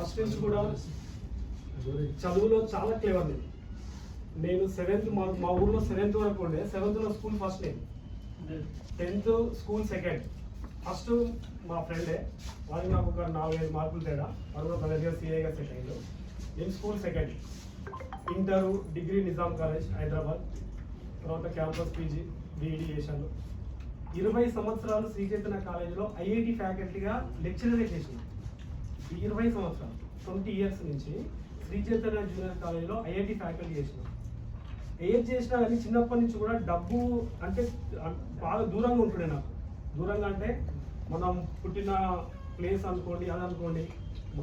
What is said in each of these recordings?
First నుంచి కూడా చదువులో చాలా క్లేవర్ నేను 7th మా ఊర్లో 7th వరకు ఉండే 7th లో స్కూల్ ఫస్ట్ నేను 10th స్కూల్ సెకండ్ ఫస్ట్ మా ఫ్రెండే వాడికి నాకు ఒక 4-5 మార్కులు తేడా వాడు ఒక దగ్గర సిఐగా సెట్ అయ్యిండు నేను school second inter degree Nizam college Hyderabad తర్వాత క్యాంపస్ పీజీ బీఈడీ చేశాను 20 సంవత్సరాలు శ్రీ చైతన్య కాలేజీలో ఐఐటి ఫ్యాకల్టీగా లెక్చరరే చేసిన ఈ 20 సంవత్సరాలు 20 ఇయర్స్ నుంచి శ్రీ చైతన్య జూనియర్ కాలేజీలో ఐఐటి ఫ్యాకల్టీ చేసిన ఏది చేసినా కానీ చిన్నప్పటి నుంచి కూడా డబ్బు అంటే బాగా దూరంగా ఉంటుండే నాకు దూరంగా అంటే మనం పుట్టిన ప్లేస్ అనుకోండి అది అనుకోండి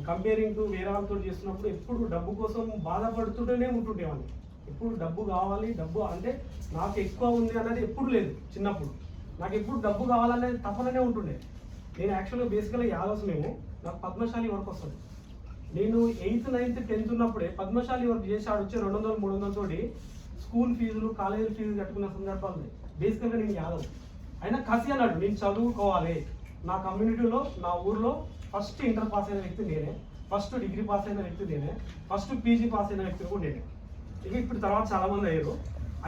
కంపేరింగ్ టు వేరే వాళ్ళతో చేస్తున్నప్పుడు ఎప్పుడు డబ్బు కోసం బాధపడుతుంటేనే ఉంటుండేవాడిని ఎప్పుడు డబ్బు కావాలి డబ్బు అంటే నాకు ఎక్కువ ఉంది అనేది ఎప్పుడు లేదు చిన్నప్పుడు నాకు ఎప్పుడు డబ్బు కావాలనేది తప్పననే ఉంటుండే నేను యాక్చువల్గా బేసికల్గా యాదవ్స్ మేము నాకు పద్మశాలి వర్క్ వస్తుంది నేను 8th 9th 10th ఉన్నప్పుడే పద్మశాలి వర్క్ చేసి ఆడొచ్చే 200-300 తోటి స్కూల్ ఫీజులు కాలేజీ ఫీజులు కట్టుకున్న సందర్భాలు బేసికల్గా నేను యాదవ్ అయినా కసి అన్నాడు నేను చదువుకోవాలి నా కమ్యూనిటీలో నా ఊర్లో ఫస్ట్ ఇంటర్ పాస్ అయిన వ్యక్తి నేనే ఫస్ట్ డిగ్రీ పాస్ అయిన వ్యక్తి నేనే ఫస్ట్ పీజీ పాస్ అయిన వ్యక్తి కూడా నేనే ఇక ఇప్పుడు తర్వాత చాలామంది అయ్యారు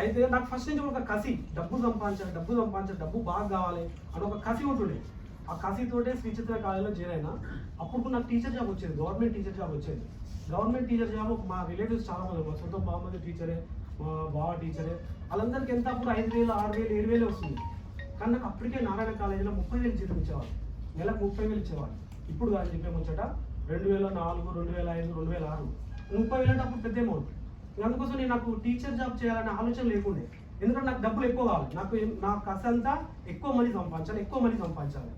అయితే నాకు ఫస్ట్ నుంచి ఒక కసి డబ్బు సంపాదించాలి డబ్బు బాగా కావాలి అని ఒక కసి ఉంటుండే ఆ కసితోటే శ్రీ చైతన్య కాలేజీలో జాయిన్ అయినా అప్పుడు నాకు టీచర్ జాబ్ వచ్చేది గవర్నమెంట్ టీచర్ జాబ్ వచ్చేది గవర్నమెంట్ టీచర్ జాబ్ మా రిలేటివ్స్ చాలా మంది మా సొంత బామ్మది టీచరే మా బావ టీచరే వాళ్ళందరికీ ఎంత అప్పుడు 5,000 6,000 7,000 వస్తుంది కానీ నాకు అప్పటికే నారాయణ కాలేజీలో 30,000 జీతం ఇచ్చేవాళ్ళు నెలకు 30,000 ఇచ్చేవాళ్ళు ఇప్పుడు కాదు చెప్పే ముచ్చట 2004 2005 2006 30,000 అంటే అప్పుడు పెద్ద అమౌంట్ అందుకోసం నేను నాకు టీచర్ జాబ్ చేయాలనే ఆలోచన లేకుండే ఎందుకంటే నాకు డబ్బులు ఎక్కువ కావాలి నాకు అసంతా ఎక్కువ మనీ సంపాదించాలి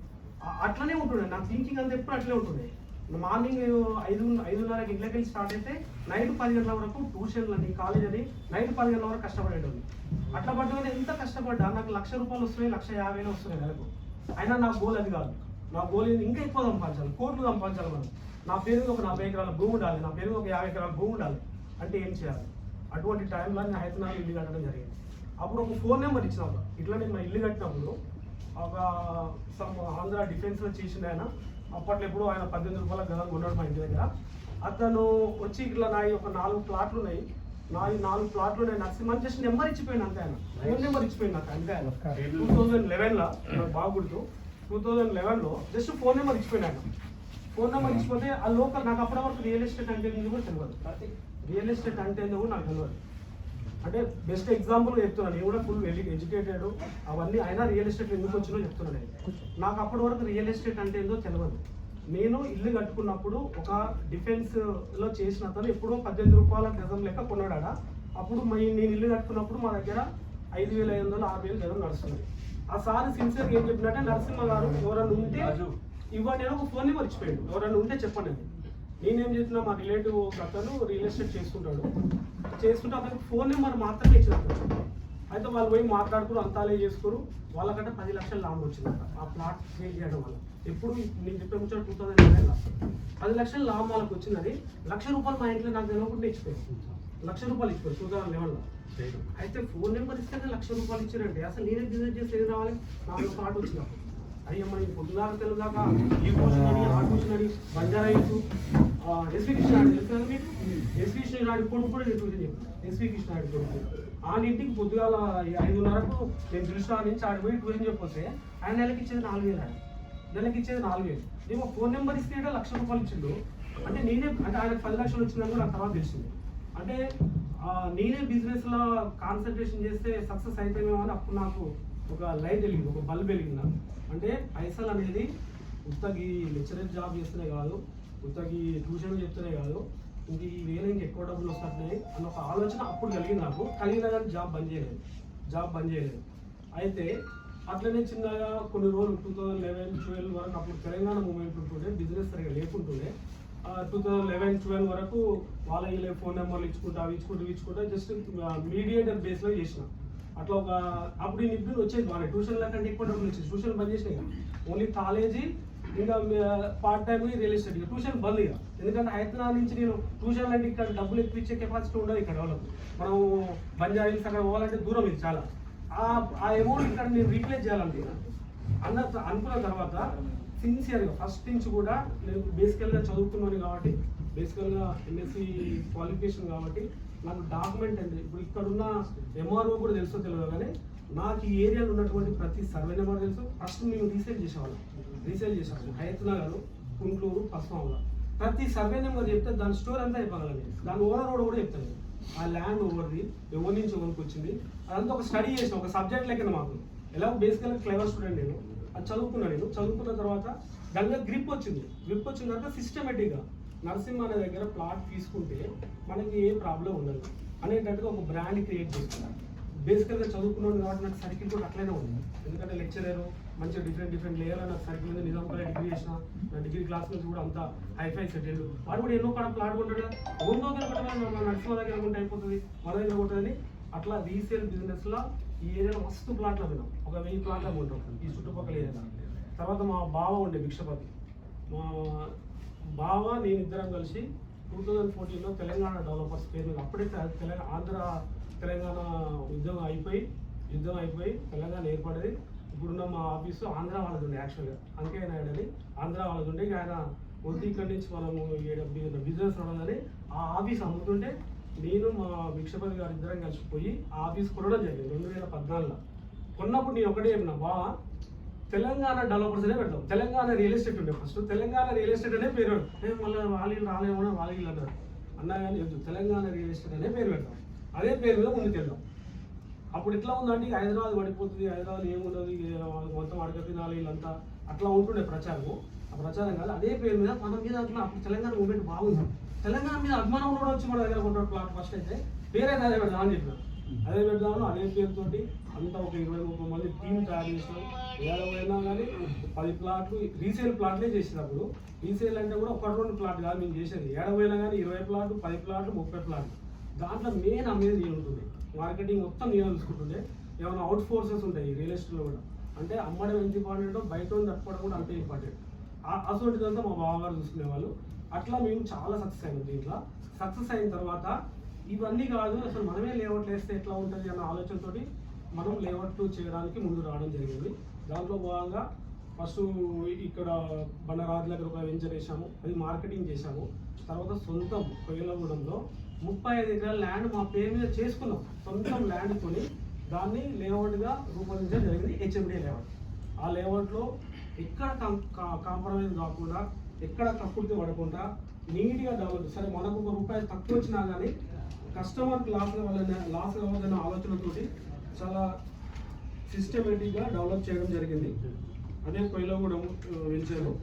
అట్లనే ఉంటుండే నా థింకింగ్ అంతా ఎప్పుడు అట్లే ఉంటుండే మార్నింగ్ 5:30కి ఇంట్లోకి వెళ్ళి స్టార్ట్ అయితే నైట్ 10 గంటల వరకు ట్యూషన్లని కాలేజ్ అని నైట్ 10 గంటల వరకు కష్టపడేటోళ్ళు అట్లా పట్టుకొని ఎంత కష్టపడ్డా నాకు ₹1,00,000 వస్తున్నాయి 1,50,000 వస్తున్నాయి నెలకు అయినా నా గోల్ అది కాదు నా గోల్ ఇంకా ఎక్కువ సంపాదించాలి కోట్లు సంపాదించాలి మనం నా పేరు ఒక 40 ఎకరాల భూమి ఉండాలి నా పేరు ఒక 50 ఎకరాల భూమి ఉండాలి అంటే ఏం చేయాలి అటువంటి టైంలో నేను హైదరాబాద్ ఇల్లు కట్టడం జరిగింది అప్పుడు ఒక ఫోన్ నెంబర్ ఇచ్చినప్పుడు ఇట్లా నేను ఇల్లు కట్టినప్పుడు ఒక ఆంధ్ర డిఫెన్స్లో చేసిన ఆయన అప్పట్లో ఎప్పుడు ఆయన ₹18 గదా కొన్నాడు మా ఇంటి దగ్గర అతను వచ్చి ఇట్లా నాయి ఒక 4 ప్లాట్లు ఉన్నాయి 4 ప్లాట్లు ఉన్నాయి నరసింహన్ జస్ట్ నెంబర్ ఇచ్చిపోయింది అంతే ఆయన ఫోన్ నెంబర్ ఇచ్చిపోయింది నాకు అంతే ఆయన 2011లో నాకు బాగా గుర్తు 2011లో జస్ట్ ఫోన్ నెంబర్ ఇచ్చిపోయింది ఆయన ఫోన్ నెంబర్ ఇచ్చిపోతే ఆ లోకల్ నాకు అప్పటి వరకు రియల్ ఎస్టేట్ అంటే కూడా తెలియదు రియల్ ఎస్టేట్ అంటే కూడా నాకు తెలియదు అంటే బెస్ట్ ఎగ్జాంపుల్గా చెప్తున్నాను నేను కూడా ఫుల్ ఎడ్యుకేటెడ్ అవన్నీ అయినా రియల్ ఎస్టేట్ ఎందుకు వచ్చినో చెప్తున్నాను నాకు అప్పటి వరకు రియల్ ఎస్టేట్ అంటే ఏందో తెలియదు నేను ఇల్లు కట్టుకున్నప్పుడు ఒక డిఫెన్స్లో చేసిన అతను ఎప్పుడో ₹18 గజం లెక్క కొన్నాడా అప్పుడు నేను ఇల్లు కట్టుకున్నప్పుడు మా దగ్గర 5,500 6,000 గజం నడుస్తుంది ఆ సార్ సిన్సియర్గా ఏం చెప్పినట్టే నరసింహ గారు ఎవరన్నా ఉంటే ఇవ్వండి నేను ఒక ఫోన్ నెంబర్ ఇచ్చిపోయాడు ఎవరన్నా ఉంటే చెప్పండి నేనేం చేస్తున్నా మా రిలేటివ్ అతను రియల్ ఎస్టేట్ చేసుకుంటాడు చేసుకుంటే అతనికి ఫోన్ నెంబర్ మాత్రమే ఇచ్చినప్పుడు అయితే వాళ్ళు పోయి మాట్లాడుకుని అంతాలే చేసుకోరు వాళ్ళకంటే 10 లక్షల లాభం వచ్చిందంట ఆ ప్లాట్ సేల్ చేయడం వల్ల ఎప్పుడు నేను చెప్పే ముచ్చట 2011లో 10 లక్షల లాభం వాళ్ళకి వచ్చిందని ₹1,00,000 మా ఇంట్లో నాకు తెలియకుండా ఇచ్చిపోయారు ₹1,00,000 ఇచ్చిపోయారు 2011లో అయితే ఫోన్ నెంబర్ ఇస్తేనే ₹1,00,000 ఇచ్చారంటే అసలు నేనే బిజినెస్ చేసి ఏది రావాలి నాకు ఒక ఆట వచ్చినప్పుడు అయ్యమ్మ నేను పొద్దుదాకా తెలుగుదాకా ఈ ట్యూషన్ అని ఆ ట్యూషన్ అని బంజారా హిల్స్ ఎస్వి కృష్ణాడు తెలుసు కదా మీకు ఎస్వి కృష్ణాడు కొడుకు కూడా నేను ట్యూషన్ చెప్పాను ఎస్వి కృష్ణాడు కొడుకు ఇంటికి పొద్దుగాల 5:30కు నేను దృష్టి నుంచి ఆడిపోయి ట్యూషన్ చెప్పొస్తే ఆయన నెలకి ఇచ్చేది 4,000 నేను ఫోన్ నెంబర్ ఇస్తే ₹1,00,000 ఇచ్చిండు అంటే నేనే అంటే ఆయనకు 10 లక్షలు వచ్చిందని కూడా నాకు తర్వాత తెలిసింది అంటే నేనే బిజినెస్లో కాన్సన్ట్రేషన్ చేస్తే సక్సెస్ అయితేమేమో అని అప్పుడు నాకు ఒక లైట్ వెలిగింది ఒక బల్బ్ వెలిగింది అంటే పైసలు అనేది ఉత్తగి లెక్చరర్ జాబ్ చేస్తేనే కాదు ఉత్తగి ట్యూషన్ చెప్తేనే కాదు ఇంక వేరే ఎక్కువ డబ్బులు వస్తున్నాయి అన్న ఒక ఆలోచన అప్పుడు కలిగింది నాకు కలిగినా కానీ జాబ్ బంద్ చేయలేదు అయితే అట్లనే చిన్నగా కొన్ని రోజులు 2011-12 వరకు అప్పుడు తెలంగాణ మూమెంట్ ఉంటుండే బిజినెస్ సరిగా లేకుంటుండే 2011-12 వరకు వాళ్ళ ఫోన్ నెంబర్లు ఇచ్చుకుంటూ జస్ట్ మీడియేటర్ బేస్లో చేసిన అట్లా ఒక అప్పుడు ఈ నిపుణులు వచ్చేది బాగా ట్యూషన్ల కంటే ఎక్కువ డబ్బులు వచ్చేది ట్యూషన్ బంద్ చేసినాయి ఓన్లీ కాలేజీ ఇంకా part time real estate tuition bandh ఇక ఎందుకంటే హైదరాబాద్ నుంచి నేను ట్యూషన్ అంటే ఇక్కడ డబ్బులు ఎక్కువ ఇచ్చే కెపాసిటీ ఉండదు ఇక్కడ వాళ్ళకు మనం బంజారా హిల్స్ అక్కడ పోవాలంటే దూరం ఇది చాలా ఆ అమౌంట్ ఇక్కడ నేను రీప్లేస్ చేయాలంటే అనుకున్న తర్వాత సిన్సియర్గా ఫస్ట్ నుంచి కూడా నేను బేసికల్గా చదువుకున్నాను కాబట్టి బేసికల్గా ఎంఎస్సి క్వాలిఫికేషన్ కాబట్టి నాకు డాక్యుమెంట్ అండి. ఇప్పుడు ఇక్కడున్న ఎంఆర్ఓ కూడా తెలుసో తెలియదు, కానీ నాకు ఈ ఏరియాలో ఉన్నటువంటి ప్రతి సర్వే నెంబర్ తెలుసు. ఫస్ట్ మేము రీసేల్ చేసేవాళ్ళం హయత్నగర్, కుంట్లూరు, పస్మావుల. ప్రతి సర్వే నెంబర్ చెప్తే దాని స్టోర్ అంతా అయిపోగలండి. దాని ఓనర్ కూడా చెప్తాను, ఆ ల్యాండ్ ఓవర్ది ఎవరి నుంచి ఎవరికి వచ్చింది అదంతా ఒక స్టడీ చేసిన ఒక సబ్జెక్ట్ లెక్కన. మాకు ఎలా బేసికల్గా క్లెవర్ స్టూడెంట్ నేను, అది చదువుకున్న తర్వాత దానిలో గ్రిప్ వచ్చిన తర్వాత సిస్టమేటిక్గా నరసింహ అనే దగ్గర ప్లాట్ తీసుకుంటే మనకి ఏ ప్రాబ్లం ఉండదు అనేటట్టుగా ఒక బ్రాండ్ క్రియేట్ చేసుకున్నాను. బేసికల్గా చదువుకున్నాను కాబట్టి నాకు సర్కిల్ కూడా అట్లనే ఉంది. ఎందుకంటే లెక్చరర్ మంచిగా డిఫరెంట్ లేయర్ నాకు సర్కిల్ ఉంది. నిజాంపల్లి డిగ్రీ చేసిన, నా డిగ్రీ క్లాస్ నుంచి కూడా అంత హైఫై సెటిల్డ్. వాడు కూడా ఎన్నో కాడ ప్లాట్ కొంటాడు, ఓన్ దగ్గర కొట్టడం నరసింహ దగ్గర కొంటే అయిపోతుంది, మన దగ్గర కొట్టదని. అట్లా రీసేల్ బిజినెస్లో ఈ ఏరియాలో మస్తు ప్లాట్లు విన్నాం, ఒక 1000 ప్లాట్లు కొంటాం ఈ చుట్టుపక్కల ఏరియా. తర్వాత మా బావ ఉండే భిక్షపతి, మా బావ నేను ఇద్దరం కలిసి 2014లో తెలంగాణ డెవలపర్స్ పేరు మీద, అప్పుడే తెలంగాణ యుద్ధం అయిపోయి తెలంగాణ ఏర్పడేది. ఇప్పుడున్న మా ఆఫీసు ఆంధ్ర వాళ్ళది ఉండే, యాక్చువల్గా అంకయ్య నాయుడు అని ఆంధ్ర వాళ్ళది ఉండే. ఆయన వద్దు ఇక్కడి నుంచి మనము బిజినెస్ రావాలని ఆ ఆఫీస్ అమ్ముతుంటే నేను మా భిక్షపతి గారు ఇద్దరం కలిసిపోయి ఆ ఆఫీస్ కొనడం జరిగింది 2014లో. కొన్నప్పుడు నేను ఒకటే చెప్పిన, బావా తెలంగాణ డెవలపర్స్ అనే పెడతాం, తెలంగాణ రియల్ ఎస్టేట్ ఉండే ఫస్ట్, తెలంగాణ రియల్ ఎస్టేట్ అనే పేరు. మళ్ళీ వాళ్ళు రాలేమో వాళ్ళు అన్నారు, అన్నా కానీ వద్దు తెలంగాణ రియల్ ఎస్టేట్ అనే పేరు పెడతాం, అదే పేరు మీద ముందుకు వెళ్దాం. అప్పుడు ఎట్లా ఉందంటే హైదరాబాద్ పడిపోతుంది, హైదరాబాద్ ఏముండదు, మొత్తం అడగ తినాలి వీళ్ళంతా అట్లా ఉంటుండే ప్రచారం. ఆ ప్రచారం కాదు, అదే పేరు మీద మన మీద అట్లా అప్పుడు తెలంగాణ మూమెంట్ బాగుంది. తెలంగాణ మీద అభిమానం కూడా వచ్చి మన దగ్గర కొంటాడు ప్లాట్. ఫస్ట్ అయితే పేరైతే అదే పెడదామని చెప్పిన, అదే పెడదామని అదే పేరుతోటి అంతా ఒక 20-30 మంది టీం తయారు చేసినాం. ఏడవైనా కానీ 10 ప్లాట్లు రీసేల్ ప్లాట్లే చేసినప్పుడు. రీసేల్ అంటే కూడా 1-2 ప్లాట్ కాదు మేము చేసేది, ఏడవైనా కానీ 20 ప్లాట్లు, 10 ప్లాట్లు, 30 ప్లాట్లు. దాంట్లో మెయిన్ అమ్మేది నేను ఉంటుంది, మార్కెటింగ్ మొత్తం నేను చూసుకుంటుండే. ఏమైనా అవుట్ ఫోర్సెస్ ఉంటాయి రియల్ ఎస్టేట్లో కూడా, అంటే అమ్మడం ఎంత ఇంపార్టెంటో బయట తట్టుకోవడం కూడా అంతే ఇంపార్టెంట్. అసోంటిదంతా మా బావగారు చూసుకునేవాళ్ళు. అట్లా మేము చాలా సక్సెస్ అయినాం దీంట్లో. సక్సెస్ అయిన తర్వాత ఇవన్నీ కాదు, అసలు మనమే లేఅవుట్లు వేస్తే ఎట్లా ఉంటుంది అన్న ఆలోచనతోటి మనం లేఅవుట్లు చేయడానికి ముందు రావడం జరిగింది. దాంట్లో భాగంగా ఫస్ట్ ఇక్కడ బండరాజు దగ్గర ఒక వెంచర్ వేసాము, అది మార్కెటింగ్ చేశాము. తర్వాత సొంతం కొయ్యలగూడెంలో 35 ఎకరాల ల్యాండ్ మా పేరు మీద చేసుకున్నాం. సొంతం ల్యాండ్ కొని దాన్ని లేఅవుట్గా రూపొందించడం జరిగింది, హెచ్ఎండి లేఅవుట్. ఆ లేఅవుట్లో ఎక్కడ కాంప్రమైజ్ కాకుండా, ఎక్కడ కక్కుర్తి పడకుండా నీట్గా డెవలప్. సరే మనకు ₹1 తక్కువ వచ్చినా కానీ కస్టమర్కి లాస్ అవ్వదన్న ఆలోచనతోటి చాలా సిస్టమేటిక్గా డెవలప్ చేయడం జరిగింది. అదే కొయ్యలగూడెం వెంచరు.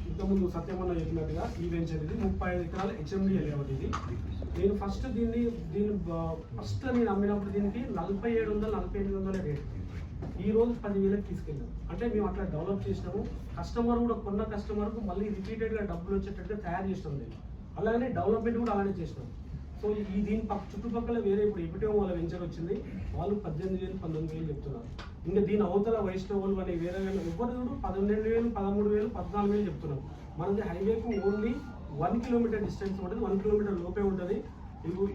ఇంతకుముందు సత్యమన్న చెప్పినట్టుగా ఈ వెంచర్ ఇది 35 ఎకరాల హెచ్ఎండి లేఅవుట్. ఇది నేను ఫస్ట్ దీన్ని నేను అమ్మినప్పుడు దీనికి 4700-4800 రేట్. ఈ రోజు 10,000కి తీసుకెళ్ళాం. అంటే మేము అట్లా డెవలప్ చేసినాము. కస్టమర్ కూడా కొన్న కస్టమర్కు మళ్ళీ రిపీటెడ్గా డబ్బులు వచ్చేటట్టుగా తయారు చేసినాం నేను. అలాగనే డెవలప్మెంట్ కూడా అలానే చేసినాం. సో దీని చుట్టుపక్కల వేరే ఇప్పుడు ఎపిటో వాళ్ళ వెంచర్ వచ్చింది, వాళ్ళు 18,000-19,000 చెప్తున్నారు. ఇంకా దీని అవతల వైష్ణవులు అని వేరే ఎవరు చూడు 12,000, 13,000, 14,000 చెప్తున్నారు. మనది హైవేకు ఓన్లీ 1 కిలోమీటర్ డిస్టెన్స్ ఉంటుంది, 1 కిలోమీటర్ లోపే ఉంటుంది.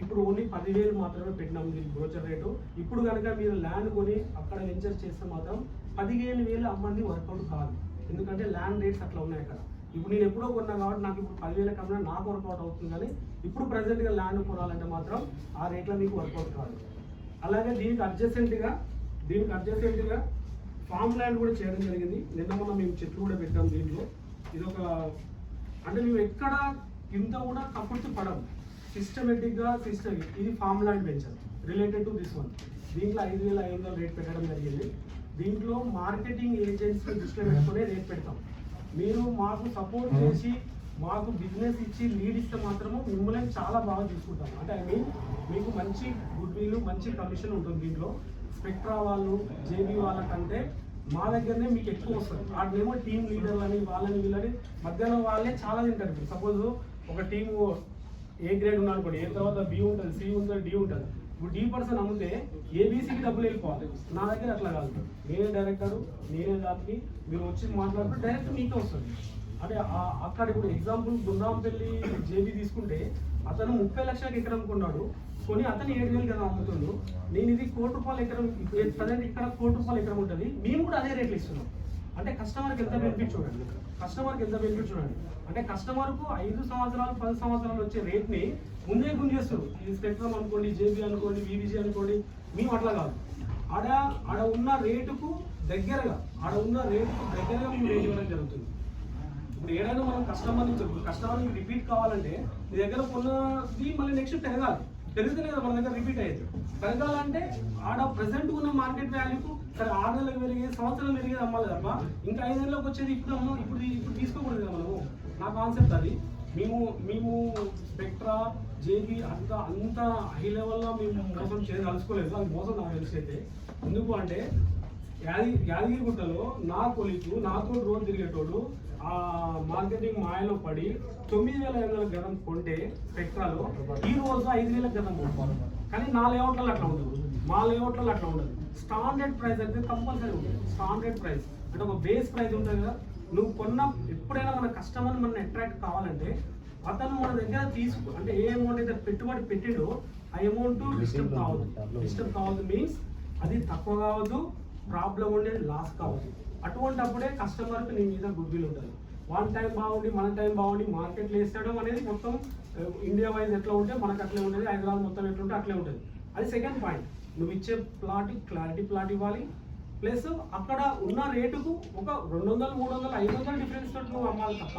ఇప్పుడు ఓన్లీ 10,000 మాత్రమే పెట్టినాము దీనికి బ్రోచర్ రేటు. ఇప్పుడు కనుక మీరు ల్యాండ్ కొని అక్కడ వెంచర్ చేస్తే మాత్రం 15,000 అమ్మంది వర్కౌట్ కాదు, ఎందుకంటే ల్యాండ్ రేట్స్ అట్లా ఉన్నాయి అక్కడ. ఇప్పుడు నేను ఎప్పుడో కొన్నా కాబట్టి నాకు ఇప్పుడు 10,000 కన్నా నాకు వర్కౌట్ అవుతుంది, కానీ ఇప్పుడు ప్రజెంట్గా ల్యాండ్ కొనాలంటే మాత్రం ఆ రేట్లో మీకు వర్కౌట్ కాదు. అలాగే దీనికి అడ్జసెంట్గా ఫామ్ ల్యాండ్ కూడా చేయడం జరిగింది. నిన్న మొన్న మేము చెట్లు కూడా పెట్టాం దీంట్లో. ఇదొక అంటే మేము ఎక్కడ ఇంత కూడా కక్కుర్తి పడము, సిస్టమేటిక్గా ఇది farm land venture related to this one. దీంట్లో 5,500 రేట్ పెట్టడం జరిగింది. దీంట్లో మార్కెటింగ్ ఏజెంట్స్ దృష్టిలో పెట్టుకునే రేట్ పెడతాం. మీరు మాకు సపోర్ట్ చేసి మాకు బిజినెస్ ఇచ్చి లీడ్ ఇస్తే మాత్రము మిమ్మల్ని చాలా బాగా చూసుకుంటాం. అంటే మీకు మంచి గుడ్ విల్, మంచి కమిషన్ ఉంటుంది దీంట్లో. స్పెక్ట్రా వాళ్ళు, జేబీ వాళ్ళకంటే మా దగ్గరనే మీకు ఎక్కువ వస్తుంది. వాటినేమో టీమ్ లీడర్లని వాళ్ళని వీళ్ళని మధ్యాహ్నం వాళ్ళే చాలా తింటారు. ఇప్పుడు సపోజ్ ఒక టీము ఏ గ్రేడ్ ఉన్నా అనుకోండి, ఏ తర్వాత బి ఉంటుంది, సి ఉంటుంది, డి ఉంటుంది. ఇప్పుడు డి పర్సన్ అమ్మితే ఏబీసీకి డబ్బులు వెళ్ళిపోవాలి. నా దగ్గర అట్లా కాదు, నేనే డైరెక్టరు, నేనే దానికి మీరు వచ్చి మాట్లాడుతూ డైరెక్ట్ మీకే వస్తుంది. అంటే అక్కడ ఇప్పుడు ఎగ్జాంపుల్ బృందాంపల్లి జేబీ తీసుకుంటే అతను 30 లక్షలకు ఎకరం కొన్నాడు, కొని అతను 7,000 కదా అమ్ముతుండు. నేను ఇది ₹1,00,00,000 ఎకరం ప్రజెంట్ ఇక్కడ ₹1,00,00,000 ఎకరం ఉంటుంది, మేము కూడా అదే రేట్లు ఇస్తున్నాం. అంటే కస్టమర్కి ఎంత బెనిఫిట్ చూడండి, కస్టమర్కి ఎంత బెనిఫిట్ చూడండి. అంటే కస్టమర్కు 5 సంవత్సరాలు 10 సంవత్సరాలు వచ్చే రేట్ని ముందే గుంజేస్తారు. ఇది స్పెక్ట్రమ్ అనుకోండి, జేబీ అనుకోండి, వివిజీ అనుకోండి, మేము అట్లా కాదు. ఆడ ఉన్న రేటుకు దగ్గరగా మేము రేట్ ఇవ్వడం జరుగుతుంది. ఇప్పుడు ఏదైనా మనం కస్టమర్ని రిపీట్ కావాలంటే మీ దగ్గర కొన్నది మళ్ళీ నెక్స్ట్ పెరిగితేనే కదా మన దగ్గర రిపీట్ అయ్యేది. పెరగాలంటే ఆడ ప్రెసెంట్ ఉన్న మార్కెట్ వాల్యూకు సరే 6 నెలలకు పెరిగేది, సంవత్సరం పెరిగేది అమ్మాలి తప్ప ఇంకా 5 నెలలకు వచ్చేది ఇప్పుడు తీసుకోకూడదు కదా మనము. నా కాన్సెప్ట్ అది. మేము స్పెక్ట్రా జేబీ అంత హై లెవెల్లో మేము మోసం కలుసుకోలేదు. అది మోసం నాకు తెలిసైతే. ఎందుకు అంటే యాదగిరిగుట్టలో నా కొలికు నాతో రోజు తిరిగేటోడు ఆ మార్కెటింగ్ మాయలో పడి 9,500 గతం కొంటే స్పెక్ట్రాలో ఈ రోజు 5,000 గతం కొంటారు. కానీ నా లేఅవుట్లలో అట్లా ఉండదు, మా లేఅవుట్లలో అట్లా ఉండదు. స్టాండర్డ్ ప్రైస్ అయితే కంపల్సరీ ఉంటుంది. స్టాండర్డ్ ప్రైస్ అంటే ఒక బేస్ ప్రైస్ ఉంటుంది కదా. నువ్వు ఎప్పుడైనా మన కస్టమర్ మన అట్రాక్ట్ కావాలంటే అతను మన దగ్గర అంటే ఏ అమౌంట్ అయితే పెట్టుబడి పెట్టిండో ఆ అమౌంట్ డిస్టర్బ్ కావద్దు మీన్స్ అది తక్కువ కావద్దు, ప్రాబ్లం ఉండేది లాస్ కావద్దు. అటువంటప్పుడే కస్టమర్కి నీ మీద గుడ్ విల్ ఉంటుంది. వన్ టైం బాగుండి మన టైం బాగుండి మార్కెట్లో వేసేయడం అనేది మొత్తం ఇండియా వైజ్ ఎట్లా ఉంటే మనకు అట్లే ఉంటుంది, హైదరాబాద్ మొత్తం ఎట్లా ఉంటే అట్లే ఉంటుంది. అది సెకండ్ పాయింట్. నువ్వు ఇచ్చే ప్లాట్ క్లారిటీ ప్లాట్ ఇవ్వాలి, ప్లస్ అక్కడ ఉన్న రేటుకు ఒక 200, 300, 500 డిఫరెన్స్ తోటి నువ్వు అమ్మాలి తప్ప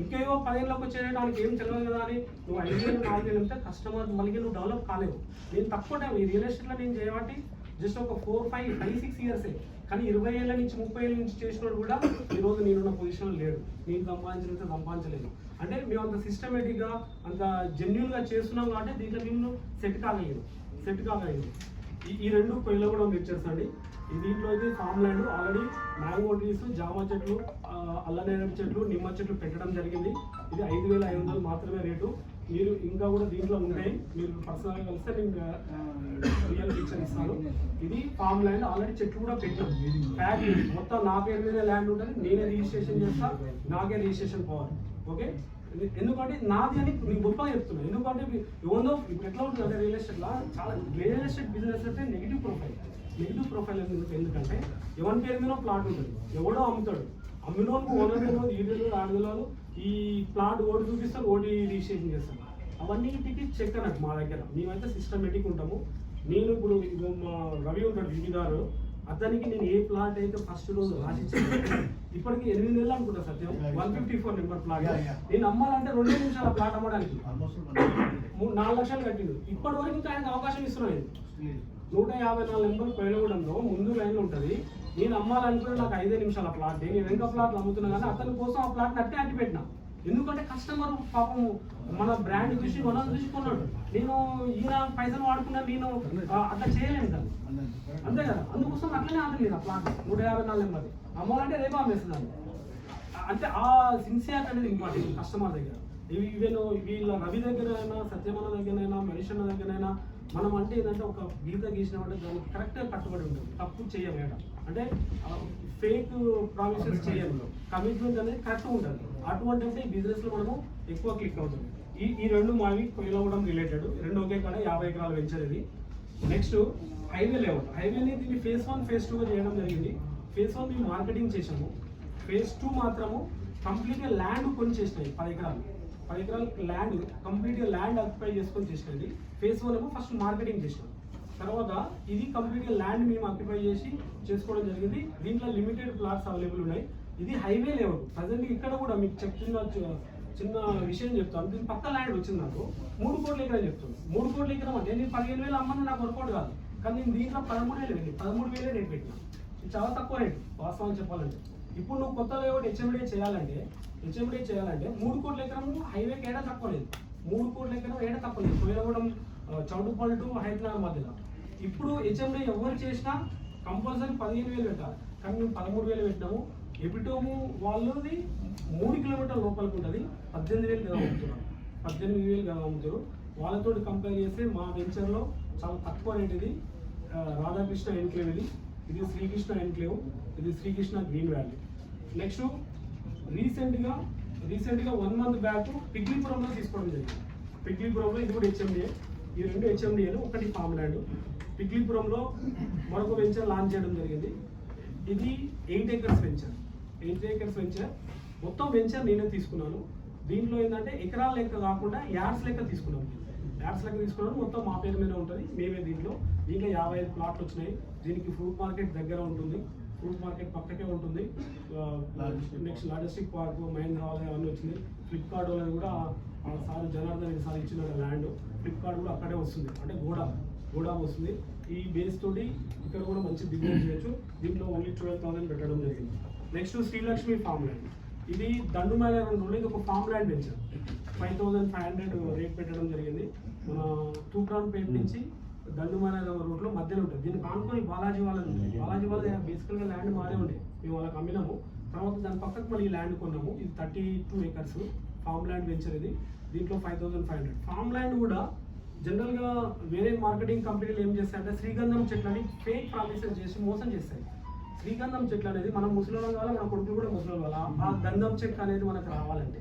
ఇంకేవో 10,000లకు వచ్చేయడానికి ఏం తెలియదు కదా అని నువ్వు 5,000, 4,000 అంటే కస్టమర్ మళ్ళీ నువ్వు డెవలప్ కాలేవు. నేను తక్కువ టైం ఈ రియల్ ఎస్టేట్లో నేను చేయబట్టి జస్ట్ ఒక 4, 5, 6 ఇయర్సే. కానీ 20 ఏళ్ళ నుంచి 30 ఏళ్ళ నుంచి చేసినోడు కూడా ఈరోజు నేనున్న పొజిషన్లో లేడు. నేను సంపాదించలేదు. అంటే మేము అంత సిస్టమేటిక్గా అంత జెన్యున్గా చేస్తున్నాం కాబట్టి దీంట్లో మేము సెట్ కాగలేదు. ఈ 2 కొయ్యలో కూడా పిక్చర్స్ అండి. దీంట్లో అయితే farm land already mango trees, జామ చెట్లు, అల్లనేరేడు చెట్లు, నిమ్మ చెట్లు పెట్టడం జరిగింది. ఇది 5,500 మాత్రమే రేటు. మీరు ఇంకా కూడా దీంట్లో ఉంటాయి, మీరు పర్సనల్గా కలిస్తే నేను రియల్ పిక్చర్ ఇస్తాను. ఇది ఫామ్ ల్యాండ్ ఆల్రెడీ చెట్లు కూడా పెట్టాం. ప్యాక్ మొత్తం నా పేరు మీద ల్యాండ్ ఉంటుంది, నేనే రిజిస్ట్రేషన్ చేస్తా, నాకే రిజిస్ట్రేషన్ పవర్. ఓకే, ఎందుకంటే నాది అని మీకు గొప్పగా చెప్తున్నాను. ఎందుకంటే ఎవరో ఇప్పుడు ఎట్లా ఉంటుంది అంటే రియల్ ఎస్టేట్ బిజినెస్ అంటే నెగిటివ్ ప్రొఫైల్ ఎందుకంటే ఎవరి పేరు మీద ప్లాట్ ఉంటుంది, ఎవడో అమ్ముతాడు, అమ్మినోళ్ళకు ఓనర్ తెలియదు, ఆడగలరు. ఈ ప్లాట్ ఓడి చూపిస్తారు, ఓడి రిజిస్ట్రేషన్ చేస్తారు. అవన్నిటికి చెక్ అన్నట్టు మా దగ్గర మేమైతే సిస్టమేటిక్ ఉంటాము. నేను ఇప్పుడు మా రవి ఉంటాడు వివిధారు, అతనికి నేను ఏ ప్లాట్ అయితే ఫస్ట్ రోజు రాసిచ్చాను ఇప్పటికి 8 నెలలు అనుకుంటా సత్యం. 154 నెంబర్ ప్లాట్ నేను అమ్మాలంటే 2 నిమిషాల ప్లాట్ అమ్మడానికి 4 లక్షలు కట్టిండు. ఇప్పటి వరకు ఇంకా ఆయనకు అవకాశం ఇస్తున్నాను. 154 నెంబర్ పేలవడంలో ముందు లైన్లో ఉంటుంది. నేను అమ్మాలనుకుని నాకు 5 నిమిషాల ప్లాట్, నేను ఇంకా ప్లాట్లు అమ్ముతున్నా కానీ అతని కోసం ఆ ప్లాట్ అట్టి పెట్టినా. ఎందుకంటే కస్టమర్ పాపం మన బ్రాండ్ చూసి మనం చూసుకున్నాడు. నేను ఈయన పైసలు వాడుకున్నా, నేను అట్లా చేయలేను కదా, అంతే కదా. అందుకోసం అట్లనే ఆడలేదు ఆ ప్లాట్ 154 నెంబర్ అమ్మాలంటే రేపు అమ్మేస్తున్నాను. అంటే ఆ సిన్సియారిటీ అనేది ఇంపార్టెంట్ కస్టమర్ దగ్గర. ఈవెన్ వీళ్ళ రవి దగ్గరైనా, సత్యమన్న దగ్గరైనా, మనిషన్న దగ్గరైనా మనం అంటే ఏంటంటే ఒక గీత గీసినామంటే దానికి కరెక్ట్గా కట్టుబడి ఉంటుంది. తప్పు చేయమేడ అంటే ఫేక్ ప్రామిసెస్ చేయము, కమిట్మెంట్ అనేది కరెక్ట్ ఉంటుంది. అటువంటి అంటే ఈ బిజినెస్లో మనము ఎక్కువ క్లిక్ అవుతుంది. ఈ 2 మావి కొయ్యలవడం రిలేటెడ్, 2 ఒకే కాడ 50 ఎకరాలు వెంచర్ ఇది. Next highway layout. హైవేని దీన్ని phase 1, phase 2గా చేయడం జరిగింది. phase 1 మేము మార్కెటింగ్ చేసాము. phase 2 మాత్రము కంప్లీట్గా ల్యాండ్ కొని చేసినాయి. 10 ఎకరాలు ల్యాండ్ కంప్లీట్గా ల్యాండ్ ఆక్యుపై చేసుకొని చేసినది. phase 1 ఏమో ఫస్ట్ మార్కెటింగ్ చేసినాం. తర్వాత ఇది కంప్లీట్గా ల్యాండ్ మేము ఆక్యుపై చేసుకోవడం జరిగింది. దీంట్లో లిమిటెడ్ ప్లాట్స్ అవైలబుల్ ఉన్నాయి. ఇది హైవే లేఅవుట్. ప్రజెంట్ ఇక్కడ కూడా మీకు చిన్న విషయం చెప్తాను. దీని పక్క ల్యాండ్ వచ్చింది నాకు 3 కోట్ల ఎకరం చెప్తుంది. 3 కోట్ల ఎకరం అంటే నేను 15,000 అమ్మని నాకు వర్కౌట్ కాదు. కానీ నేను దీంట్లో 13,000 రేట్ పెట్టినా. ఇది చాలా తక్కువ రేటు వాస్తవాన్ని చెప్పాలంటే. ఇప్పుడు నువ్వు కొత్త లేఅవుట్ హెచ్ఎండిఏ చేయాలంటే 3 కోట్ల ఎకరం హైవేకి ఏడా తక్కువ లేదు. 3 కోట్ల ఎకరం ఏడా తక్కువ లేదు. పోయినగూడెం, చౌటుపల్లి టు హైదరాబాద్ మధ్యలో. ఇప్పుడు హెచ్ఎండిఏ ఎవరు చేసినా కంపల్సరీ 15,000 పెట్టాలి. కానీ మేము 13,000 పెట్టినాము. ఎపిటోము వాళ్ళది 3 కిలోమీటర్ల లోపలికి ఉంటుంది. 18,000 గదా అమ్ముతారు. వాళ్ళతో కంపేర్ చేస్తే మా వెంచర్లో చాలా తక్కువ రేట్. ఇది రాధాకృష్ణ ఎన్క్లేవ్, ఇది శ్రీకృష్ణ ఎన్క్లేవ్, ఇది శ్రీకృష్ణ గ్రీన్ వ్యాలీ. నెక్స్ట్ రీసెంట్గా 1 మంత్ బ్యాక్ పిగ్లీపురంలో తీసుకోవడం జరిగింది. పిగ్లీపురంలో ఇది కూడా హెచ్ఎండిఏ. ఈ 2 హెచ్ఎండిఏలు, ఒకటి ఫామ్ ల్యాండ్. పిగ్లీపురంలో మరొక వెంచర్ లాంచ్ చేయడం జరిగింది. ఇది 8 acres వెంచర్. 8 acres venture. మొత్తం వెంచర్ నేనే తీసుకున్నాను. దీంట్లో ఏంటంటే ఎకరాల లెక్క కాకుండా యార్డ్స్ లెక్క తీసుకున్నాను. మొత్తం మా పేరు మీద ఉంటుంది. మేమే దీంట్లో 55 ప్లాట్లు వచ్చినాయి. దీనికి ఫ్రూట్ మార్కెట్ దగ్గర ఉంటుంది, ఫ్రూట్ మార్కెట్ పక్కకే ఉంటుంది. నెక్స్ట్ లాజిస్టిక్ పార్క్, మహేంద్ర అవన్నీ వచ్చింది. ఫ్లిప్కార్ట్ వాళ్ళది కూడా సార్ జనార్దన్ సార్ ఇచ్చిన ల్యాండ్, ఫ్లిప్కార్ట్ కూడా అక్కడే వస్తుంది, అంటే గోడా వస్తుంది. ఈ బేస్ తోటి ఇక్కడ కూడా మంచి బిజినెస్ చేయొచ్చు. దీంట్లో ఓన్లీ 12,000 పెట్టడం జరిగింది. నెక్స్ట్ శ్రీలక్ష్మి ఫామ్ ల్యాండ్, ఇది దండుమేళ రోడ్లో ఇది ఒక ఫామ్ ల్యాండ్ వెంచర్. 5,500 రేట్ పెట్టడం జరిగింది. మన తూప్రాన్పేట నుంచి దండుమేళ రోడ్లో మధ్యలో ఉంటుంది. దీన్ని కానుకొని బాలాజీ వాళ్ళది ఉంటుంది. బాలాజీ వాళ్ళది బేసికల్గా ల్యాండ్ మారే ఉండే, మేము వాళ్ళకి అమ్మినాము. తర్వాత దాని పక్కకు మళ్ళీ ఈ ల్యాండ్ కొన్నాము. ఇది 32 acres ఫామ్ ల్యాండ్ వెంచర్. ఇది దీంట్లో 5,500. ఫామ్ ల్యాండ్ కూడా జనరల్గా వేరే మార్కెటింగ్ కంపెనీలు ఏం చేస్తాయంటే శ్రీగంధం చెట్లని ఫేక్ ప్రామిసెస్ చేసి మోసం చేస్తాయి. శ్రీగంధం చెట్లు అనేది మనం ముసలిలో కావాలి, మన కొడుకులు కూడా ముసలిలో కావాలి. ఆ గంధం చెక్ అనేది మనకు రావాలంటే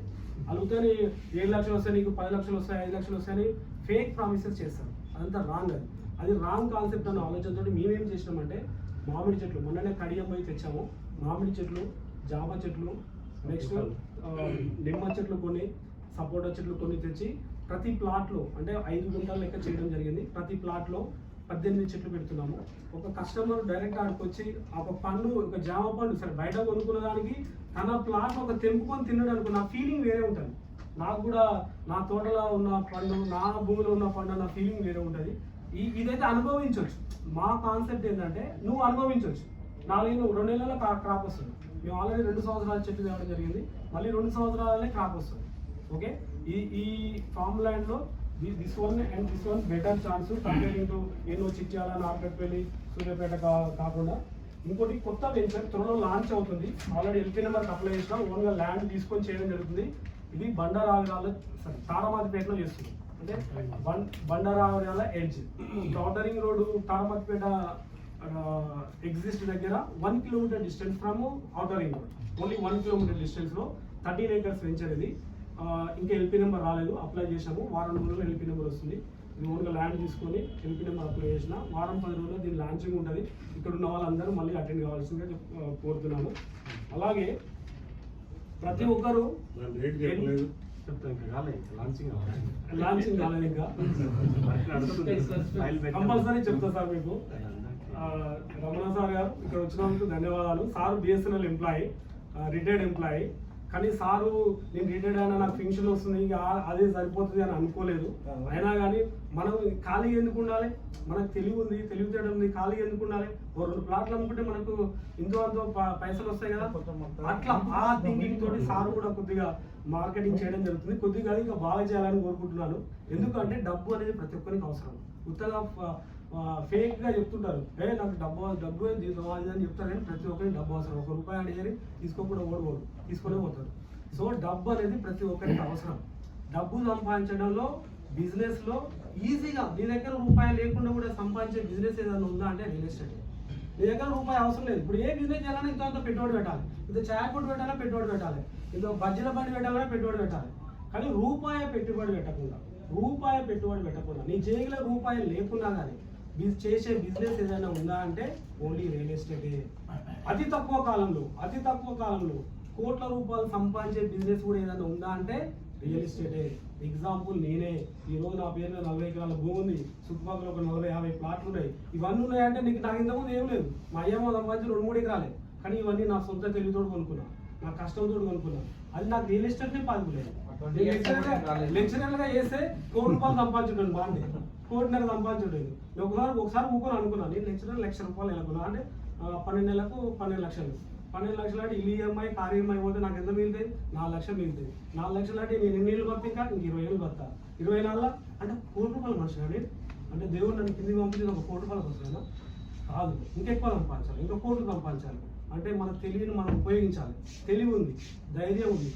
అలుగుతానే 7 లక్షలు వస్తాయి, నీకు 10 లక్షలు వస్తాయి, 5 లక్షలు వస్తాయని ఫేక్ ప్రామిసెస్ చేస్తారు. అదంతా రాంగ్. అది రాంగ్ కాన్సెప్ట్ అన్న ఆలోచనతో మేమేం చేసినామంటే మామిడి చెట్లు మొన్ననే కడియం పోయి తెచ్చాము. మామిడి చెట్లు, జామ చెట్లు, నెక్స్ట్ నిమ్మ చెట్లు కొన్ని, సపోటా చెట్లు కొన్ని తెచ్చి ప్రతి ప్లాట్లో అంటే 5 గుంటల లెక్క చేయడం జరిగింది. ప్రతి ప్లాట్లో 18 చెట్లు పెడుతున్నాము. ఒక కస్టమర్ డైరెక్ట్ ఆడికి వచ్చి ఒక పండు, ఒక జామ పండు సరే బయట కొనుక్కున్న దానికి తన ప్లాట్ ఒక తెంపుకొని తిన్నాడు అనుకో, నా ఫీలింగ్ వేరే ఉంటుంది. నాకు కూడా నా తోటలో ఉన్న పండు, నా భూమిలో ఉన్న పండు, నా ఫీలింగ్ వేరే ఉంటుంది. ఇదైతే అనుభవించవచ్చు. మా కాన్సెప్ట్ ఏంటంటే నువ్వు అనుభవించవచ్చు. 2 నెలల క్రాప్ వస్తుంది. మేము ఆల్రెడీ 2 సంవత్సరాల చెట్లు తేవడం జరిగింది. మళ్ళీ 2 సంవత్సరాలనే క్రాప్ వస్తుంది. ఓకే, ఈ ఫామ్ ల్యాండ్లో this one and this one better chance comparing to ఏదో చిట్యాల, నార్కట్పల్లి, సూర్యాపేట కాకుండా. ఇంకోటి కొత్త వెంచర్ త్వరలో లాంచ్ అవుతుంది. ఆల్రెడీ ఎల్పీ నెంబర్కి అప్లై చేసినాం. ఓన్గా ల్యాండ్ తీసుకొని చేయడం జరుగుతుంది. ఇది బండారావిరాల తారామతిపేటలో చేస్తుంది. అంటే బండారావిరాల ఎడ్జ్ టాటరింగ్ రోడ్డు తారామతిపేట ఎగ్జిస్ట్ దగ్గర 1 kilometre distance from outer ring road. Only 1 kilometre డిస్టెన్స్లో 13 acres వెంచర్ ఇది. ఇంకా ఎల్పీ నెంబర్ రాలేదు, అప్లై చేసాము. వారం రోజుల్లో ఎల్పీ నెంబర్ వస్తుంది. ఇది ఓన్గా ల్యాండ్ తీసుకొని ఎల్పీ నెంబర్ అప్లై చేసిన వారం 10 రోజుల్లో దీని లాంచింగ్ ఉంటుంది. ఇక్కడ ఉన్న వాళ్ళందరూ మళ్ళీ అటెండ్ కావాల్సిందిగా కోరుతున్నాను. అలాగే ప్రతి ఒక్కరు లాంచింగ్ కాలేదు, ఇంకా కంపల్సరీ చెప్తా సార్ మీకు. రమణ సార్ గారు ఇక్కడ వచ్చినందుకు ధన్యవాదాలు. Sir BSNL employee, retired employee. కానీ సారు నేను రిటైర్డ్ అయినా నాకు పెన్షన్ వస్తుంది, ఇంకా అదే సరిపోతుంది అని అనుకోలేదు. అయినా కానీ మనం ఖాళీ ఎందుకు ఉండాలి, మనకు తెలివి ఉంది, తెలివితేటం ఉంది, ఖాళీ ఎందుకు ఉండాలి. 2 ప్లాట్లు అమ్ముకుంటే మనకు ఎంతో అంతో పైసలు వస్తాయి కదా. అట్లా ఆ థింకింగ్ తోటి సారు కూడా కొద్దిగా మార్కెటింగ్ చేయడం జరుగుతుంది. కొద్దిగా ఇంకా బాగా చేయాలని కోరుకుంటున్నాను. ఎందుకంటే డబ్బు అనేది ప్రతి ఒక్కరికి అవసరం. ఉత్తగా ఫేక్ గా చెప్తుంటారు, నాకు డబ్బు ఏం తీసుకోవాలి అని చెప్తారు. కానీ ప్రతి ఒక్కరికి డబ్బు అవసరం. 1 రూపాయి అడిగారు తీసుకోకుండా ఓడిపోడు, తీసుకునే పోతారు. సో డబ్బు అనేది ప్రతి ఒక్కరికి అవసరం. డబ్బు సంపాదించడంలో బిజినెస్ లో ఈజీగా నీ దగ్గర రూపాయి లేకుండా కూడా సంపాదించే బిజినెస్ ఏదైనా ఉందా అంటే రియల్ ఎస్టేట్. నీ దగ్గర రూపాయి అవసరం లేదు. ఇప్పుడు ఏ బిజినెస్ చేయాలన్నా ఇంత పెట్టుబడి పెట్టాలి, ఇంత చాయ్ కొట్టు పెట్టాలా పెట్టుబడి పెట్టాలి, ఇంత బజ్జీల బండి పెట్టాలన్నా పెట్టుబడి పెట్టాలి. కానీ రూపాయి పెట్టుబడి పెట్టకుండా నీ జేబులో రూపాయి లేకున్నా కానీ చేసే బిజినెస్ ఏదైనా ఉందా అంటే ఓన్లీ రియల్ ఎస్టేటే. అతి తక్కువ కాలంలో కోట్ల రూపాయలు సంపాదించే బిజినెస్ కూడా ఏదైనా ఉందా అంటే రియల్ ఎస్టేటే. ఎగ్జాంపుల్ నేనే. ఈరోజు నా పేరు 40 ఎకరాల భూమి ఉంది, చుట్టుపక్కల ఒక 40-50 ప్లాట్లు ఉన్నాయి. ఇవన్నీ ఉన్నాయంటే నాకు ఇంతకుముందు ఏం లేదు. మా అయ్యమ్మ సంపాదించి 2-3 ఎకరాలే. కానీ ఇవన్నీ నా సొంత తెలివితోడు కొనుక్కున్నా, నా కష్టంతో కొనుక్కున్నా. అది నాకు రియల్ ఎస్టేట్నే పాల్గొలేదు. లెక్చరర్గా చేస్తే 1 కోటి రూపాయలు సంపాదించుంటాను, బాగుంటే 1.5 కోటి సంపాదించుంటాను. ఒకసారి ఊకొని అనుకున్నాను, నేను లెక్చరర్ 1,00,000 రూపాయలు అనుకున్నా. అంటే 12 నెలలకు 12 లక్షలు. 12 లక్షలు అంటే ఇల్లు ఈఎంఐ, కారు ఈఎంఐ పోతే నాకు ఎంత మిగులుతుంది? 4 లక్షలు మిగులుతుంది. 4 లక్షలు అంటే నేను ఎన్ని ఏళ్ళు బతా, ఇంకా 20 ఏళ్ళు బతా. 24 అంటే 1 కోటి రూపాయలు మనిషి అండి. అంటే దేవుడు నన్ను కిందికి పంపించి 1 కోటి రూపాయలకు వస్తుందా? కాదు, ఇంకెక్కువ సంపాదించాలి, ఇంకా 1 కోట్లు సంపాదించాలి. అంటే మన తెలివిని మనం ఉపయోగించాలి. తెలివి ఉంది, ధైర్యం ఉంది,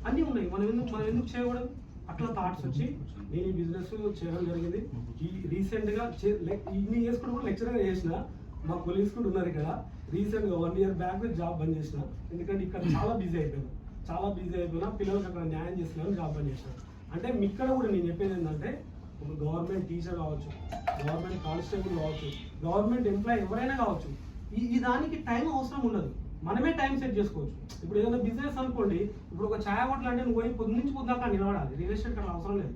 అన్నీ ఉన్నాయి. మనం ఎందుకు చేయకూడదు? అట్లా థాట్స్ వచ్చి నేను ఈ బిజినెస్ చేయడం జరిగింది. ఈ రీసెంట్గా ఇన్ని ఇయర్స్ కూడా లెక్చరర్గా చేసిన. మా కొలీగ్స్ కూడా ఉన్నారు ఇక్కడ. రీసెంట్గా 1 year బ్యాక్ జాబ్ బంద్ చేసిన. ఎందుకంటే ఇక్కడ చాలా బిజీ అయిపోయినా పిల్లలకి అక్కడ న్యాయం చేస్తున్నాను, జాబ్ బంద్ చేసిన. అంటే ఇక్కడ కూడా నేను చెప్పేది ఏంటంటే, ఒక గవర్నమెంట్ టీచర్ కావచ్చు, గవర్నమెంట్ కానిస్టేబుల్ కావచ్చు, గవర్నమెంట్ ఎంప్లాయీ ఎవరైనా కావచ్చు, ఈ దానికి టైం అవసరం ఉండదు. మనమే టైం సెట్ చేసుకోవచ్చు. ఇప్పుడు ఏదైనా బిజినెస్ అనుకోండి, ఇప్పుడు ఒక ఛాయ్ హోటల్ అంటే నువ్వు పోయి పొద్దు నుంచి పొద్దుదాకా నిలబడాలి, రియల్ ఎస్టేట్ అక్కడ అవసరం లేదు.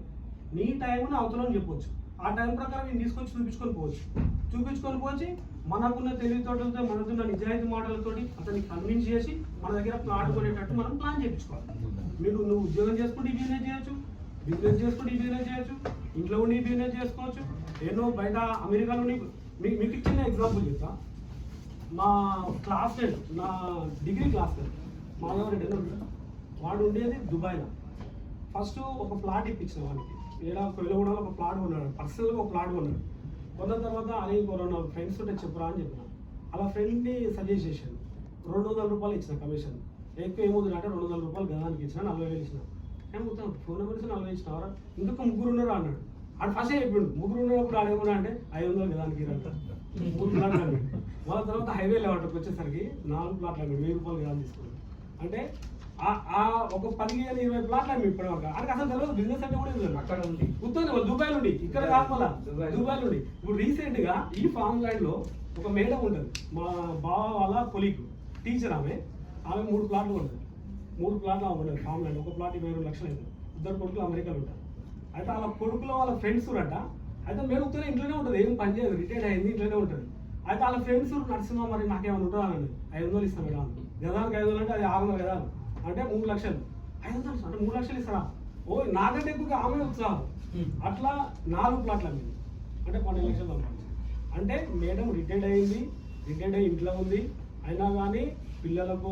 నీ టైంను అవతలని చెప్పొచ్చు, ఆ టైం ప్రకారం నేను తీసుకొచ్చి చూపించుకొని పోవచ్చు. మనకున్న తెలివితోటలతో, మనకున్న నిజాయితీ మాటలతోటి అతన్ని కన్విన్స్ చేసి మన దగ్గర ప్లాట్ కొనేటట్టు మనం ప్లాన్ చేయించుకోవాలి. నువ్వు ఉద్యోగం చేసుకుంటే ఈ బిజినెస్ చేయొచ్చు, బిజినెస్ చేసుకుంటే ఈ బిజినెస్ చేయొచ్చు, ఇంట్లో ఉండి ఈ బిజినెస్ చేసుకోవచ్చు. ఏదో బయట అమెరికాలో మీకు చిన్న ఎగ్జాంపుల్ చెప్తా. మా క్లాస్మేట్, నా డిగ్రీ క్లాస్మేట్ మాధవరెడ్డి అని ఉంటాడు. వాడు ఉండేది దుబాయ్లో. ఫస్ట్ ఒక ప్లాట్ ఇప్పించిన వాడికి, వెలుగుడలో ఒక ప్లాట్ కొన్నాడు, పర్సనల్గా ఒక ప్లాట్ కొన్నాడు. కొన్న తర్వాత అదే కొన్న ఫ్రెండ్స్ ఉంటే చెప్పురా అని చెప్పిన. అలా ఫ్రెండ్ని సజెస్ట్ చేశాను. 200 రూపాయలు ఇచ్చిన కమిషన్. ఎక్కువ ఏమవుతుంది అంటే 200 రూపాయలు గదానికి ఇచ్చిన, 40,000 ఇచ్చిన. ఏమవుతాం ఫోన్ నెంబర్స్ 40 ఇచ్చినవరా, ఇంకొక 3 ఉన్నారా అన్నాడు. ఆడు ఫస్ట్ చెప్పిండు 3 ఉన్నప్పుడు ఆడేమన్నా అంటే 500 గదానికి ఇరంట 3 ప్లాట్లు అన్నాడు. వాళ్ళ తర్వాత హైవే లెవెల్కి వచ్చేసరికి 4 ప్లాట్లు అన్నాడు, 1000 రూపాయలు గదాన్ని తీసుకున్నాడు. అంటే ఒక 15-20 ప్లాట్లు అమ్మి ఇప్పటివరకు. ఆయనకి అసలు తెలియదు బిజినెస్ అంటే కూడా తెలియదు. అక్కడ ఉంది గుర్తుంది, దుబాయ్ నుండి, ఇక్కడ కాకుండా దుబాయ్ నుండి. ఇప్పుడు రీసెంట్ గా ఈ ఫార్మ్ ల్యాండ్ లో ఒక మేడం ఉంటుంది, మా బావ వాళ్ళ కొలీగ్ టీచర్. ఆమె 3 ప్లాట్లు ఉంటుంది. 3 ప్లాట్లు ఉంటుంది ఫార్మ్ ల్యాండ్. ఒక ప్లాట్ 22 లక్షలు అవుతుంది. 2 కొడుకులు అమెరికాలో ఉంటారు. అయితే వాళ్ళ కొడుకులో వాళ్ళ ఫ్రెండ్స్ ఉన్నట. అయితే మేడుతూనే ఇంట్లోనే ఉంటుంది, ఏం పని చేయదు, రిటైర్డ్ అయింది, ఇంట్లోనే ఉంటుంది. అయితే వాళ్ళ ఫ్రెండ్స్ నరసింహ మరి నాకేమైనా ఉంటుందా అని 500 ఇస్తాం మేడం. గదానికి 500 అంటే అది 600 గదాలు అంటే 3 లక్షలు. 500 అంటే 3 లక్షలు ఇస్తారా? ఓ నాకంటే ఎక్కువగా ఆమె ఉత్సాహం. అట్లా 4 ప్లాట్లు అమ్మింది అంటే 12 లక్షలు సంపాదించింది. అంటే మేడం రిటైర్డ్ అయ్యి ఇంట్లో ఉంది. అయినా కానీ పిల్లలకు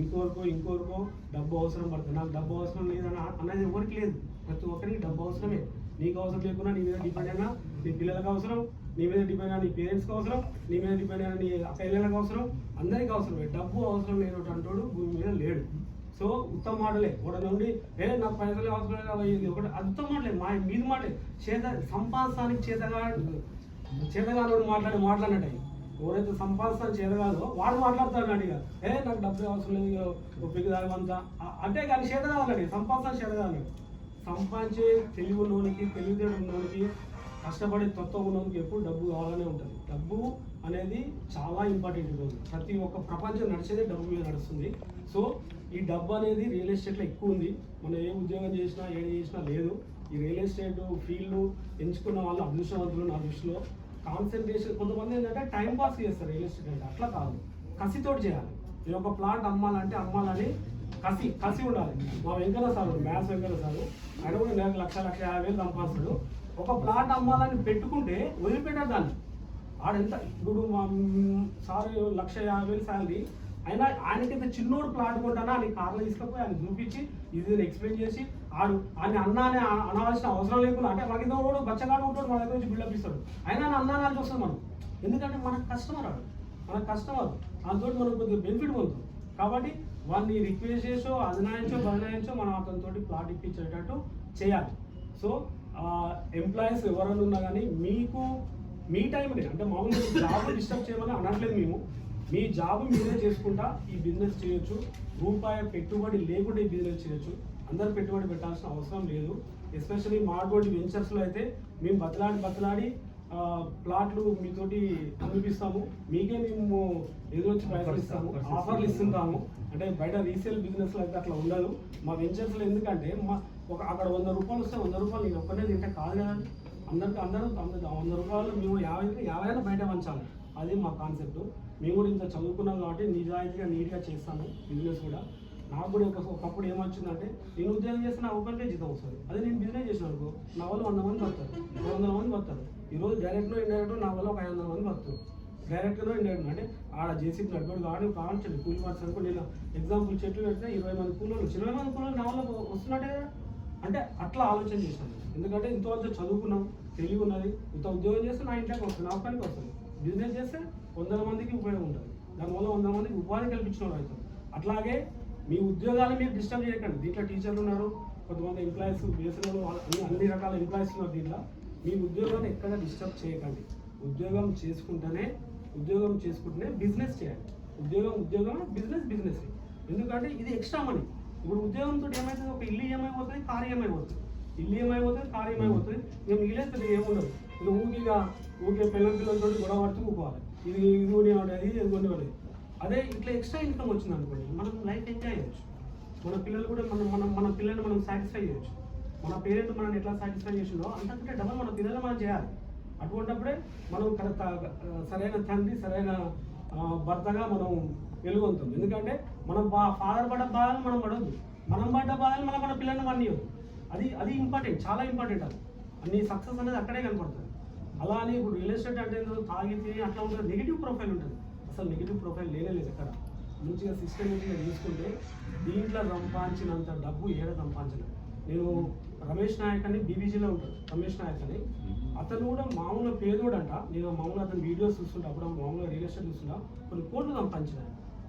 ఇంకోరికో డబ్బు అవసరం పడుతుంది. నాకు డబ్బు అవసరం లేదని అనేది ఎవరికి లేదు. ప్రతి ఒక్కరికి డబ్బు అవసరమే. నీకు అవసరం లేకున్నా నీ మీద డిపెండ్ అయినా నీ పిల్లలకు అవసరం, నీ మీద డిపెండ్ అయినా నీ పేరెంట్స్కి అవసరం, నీ మీద డిపెండ్ అయినా నీ అక్కయ్యలకు అవసరం, అందరికీ అవసరమే. డబ్బు అవసరం లేనటంటోడు భూమి మీద లేడు. సో ఉత్తమ మాటలే ఒక నుండి నాకు పైసలు అవసరం లేదు ఒకటి ఉత్తమ మాటలే, మీది మాటలే. సంపాదించడానికి చేతగానోడు మాట్లాడినట్టు. ఎవరైతే సంపాదిస్తాను చేతగాదో వాడు మాట్లాడతాడు అడిగా, నాకు డబ్బు అవసరం లేదు ఒప్పికి దానివంతా అంటే కానీ చేతగా అన్నాడు. సంపాదిస్తాను చేతగా అన్నాడు. సంపాదించే తెలివి ఉన్నోనికి, తెలివితేటలు ఉన్నోనికి, కష్టపడే తత్వం ఉన్నోనికి ఎప్పుడు డబ్బు కావాలనే ఉంటుంది. డబ్బు అనేది చాలా ఇంపార్టెంట్. ఈరోజు ప్రతి ఒక్క ప్రపంచం నడిచేదే డబ్బు మీద నడుస్తుంది. సో ఈ డబ్బు అనేది రియల్ ఎస్టేట్లో ఎక్కువ ఉంది. మనం ఏ ఉద్యోగం చేసినా ఏది చేసినా లేదు. ఈ రియల్ ఎస్టేట్ ఫీల్డ్ ఎంచుకున్న వాళ్ళు అదృష్టవంతులు నా దృష్టిలో. కాన్సన్ట్రేషన్, కొంతమంది ఏంటంటే టైం పాస్ చేస్తారు రియల్ ఎస్టేట్ అంటే. అట్లా కాదు, కసితోటి చేయాలి. ఈ ఒక ప్లాట్ అమ్మాలని కసి ఉండాలి. మా Venkanna sir, maths Venkanna sir, ఆయన కూడా నెలకు 1,50,000 సంపాదిస్తాడు. ఒక ప్లాట్ అమ్మాలని పెట్టుకుంటే వదిలిపెట్టారు దాన్ని. ఆడెంత ఇప్పుడు మా సార్ 1,50,000 శాలరీ అయినా ఆయనకైతే చిన్నోడు ప్లాట్ కొంటానా అని కార్లో తీసుకపోయి ఆయన చూపించి ఇది ఎక్స్ప్లెయిన్ చేసి ఆయన అన్నా అని అనవలసిన అవసరం లేకుండా, అంటే మనకి కూడా బచ్చగాడు ఉంటాడు, మన దగ్గర నుంచి బిల్డప్ ఇస్తాడు. అయినా అన్నా అని వస్తుంది మనం. ఎందుకంటే మనకు కస్టమర్ దాంతో మనకు కొద్దిగా బెనిఫిట్ పొందుతుంది. కాబట్టి వాడిని రిక్వెస్ట్ చేసో బదనాయించో మనం అతనితోటి ప్లాట్ ఇప్పించేటట్టు చేయాలి. సో ఎంప్లాయీస్ ఎవరైనా ఉన్నా కానీ మీ టైంని అంటే మామూలుగా జాబ్ డిస్టర్బ్ చేయమని అనట్లేదు మేము. మీ జాబ్ మీరే చేసుకుంటా ఈ బిజినెస్ చేయొచ్చు. రూపాయి పెట్టుబడి లేకుండా ఈ బిజినెస్ చేయొచ్చు. అందరూ పెట్టుబడి పెట్టాల్సిన అవసరం లేదు. ఎస్పెషల్లీ మాటువంటి వెంచర్స్లో అయితే మేము బతలాడి ప్లాట్లు మీతోటి అనిపిస్తాము. మీకే మేము ఎదురొచ్చి పైసలు ఇస్తాము, ఆఫర్లు ఇస్తుంటాము. అంటే బయట రీసేల్ బిజినెస్లో అయితే అట్లా ఉండదు. మా వెంచర్స్లో ఎందుకంటే అక్కడ 100 రూపాయలు వస్తే 100 రూపాయలు నేను ఒక్కనే తింటే కాదు కదండి. అందరూ 100 రూపాయలు మేము 50 బయట పంచాలి. అది మా కాన్సెప్ట్. మేము కూడా ఇంత చదువుకున్నాం కాబట్టి నిజాయితీగా నీట్గా చేస్తాను బిజినెస్ కూడా. నాకు కూడా ఒకప్పుడు ఏమొచ్చిందంటే నేను ఉద్యోగం చేస్తే నా ఒకరికే జీతం వస్తుంది. అదే నేను బిజినెస్ చేసిన అనుకో నా వల్ల 100 మంది వస్తారు, 200 మంది వస్తారు. ఈరోజు డైరెక్ట్గా ఇండైరెక్ట్గా నా వల్ల ఒక 500 మంది వస్తారు. డైరెక్ట్గా ఇండైరెక్ట్ అంటే ఆడ జేసీ నడిపేడు కావాల్సింది కూలి మార్చి అనుకో. నేను ఎగ్జాంపుల్ చెట్లు పెడితే 20 మంది కూలీలు 20 మంది కూలీలు నా వల్ల వస్తున్నట్టే కదా. అంటే అట్లా ఆలోచన చేశాను. ఎందుకంటే ఇంతవరకు చదువుకున్నాం, తెలివి ఉన్నది. ఇంత ఉద్యోగం చేస్తే నా ఇంట్లోకి వస్తుంది, నా పనికి వస్తుంది. బిజినెస్ చేస్తే 100 మందికి ఉపయోగం ఉంటుంది. దానివల్ల 100 మందికి ఉపాధి కల్పించిన వాళ్ళు అవుతుంది. అట్లాగే మీ ఉద్యోగాలు మీరు డిస్టర్బ్ చేయకండి. దీంట్లో టీచర్లు ఉన్నారు, కొంతమంది ఎంప్లాయీస్, బేసిక్ అన్ని రకాల ఎంప్లాయీస్ ఉన్నారు. దీంట్లో మీ ఉద్యోగాన్ని ఎక్కడ డిస్టర్బ్ చేయకండి. ఉద్యోగం చేసుకుంటేనే బిజినెస్ చేయాలి. ఉద్యోగం బిజినెస్. ఎందుకంటే ఇది ఎక్స్ట్రా మనీ. ఇప్పుడు ఉద్యోగంతో ఏమవుతుంది, ఒక ఇల్లు ఏమైపోతుంది, కారు ఏమైపోతుంది, కారు ఏమైపోతుంది. ఇక మిగిలేదు ఏముండదు. ఇక ఊకే పిల్లలతో గొడవ పడుతూ ఊకోవాలి. ఇది కొనివ్వండి, ఇది కొనివ్వండి. అదే ఇట్లా ఎక్స్ట్రా ఇన్కమ్ వచ్చింది అనుకోండి, మనం లైఫ్ ఎంజాయ్ చేయొచ్చు. మన పిల్లలు కూడా మన పిల్లల్ని మనం సాటిస్ఫై చేయొచ్చు. మన పేరెంట్ మనల్ని ఎట్లా సాటిస్ఫై చేసిందో అంతకంటే డబల్ మన పిల్లలు మనం చేయాలి. అటువంటిప్పుడే మనం సరైన తండ్రి, సరైన భర్తగా మనం వెలుగొందుతాం. ఎందుకంటే మనం ఫాదర్ పడ్డ బాధలు మనం పడవద్దు, మనం పడ్డ బాధలు మన పిల్లల్ని పనియొద్దు. అది ఇంపార్టెంట్, చాలా ఇంపార్టెంట్. అది అన్ని సక్సెస్ అనేది అక్కడే కనపడుతుంది. అలా అని ఇప్పుడు రియల్ ఎస్టేట్ అంటే తాగి తిని అట్లా ఉంటుంది, నెగిటివ్ ప్రొఫైల్ ఉంటుంది. అసలు నెగిటివ్ ప్రొఫైల్ లేదు ఎక్కడ. మంచిగా సిస్టమేటిక్గా తీసుకుంటే దీంట్లో సంపాదించినంత డబ్బు ఏడ సంపాదించలేదు. నేను రమేష్ నాయక్ అని బీబీజీలో ఉంటాడు, రమేష్ నాయక్ అని, అతను కూడా మామూలుగా పేదోడు అంట. నేను మామూలుగా అతను వీడియోస్ చూస్తుంటా, అప్పుడు మామూలుగా రియల్ ఎస్టేట్ చూస్తుంటా, కొన్ని కోట్లు సంపాదించిన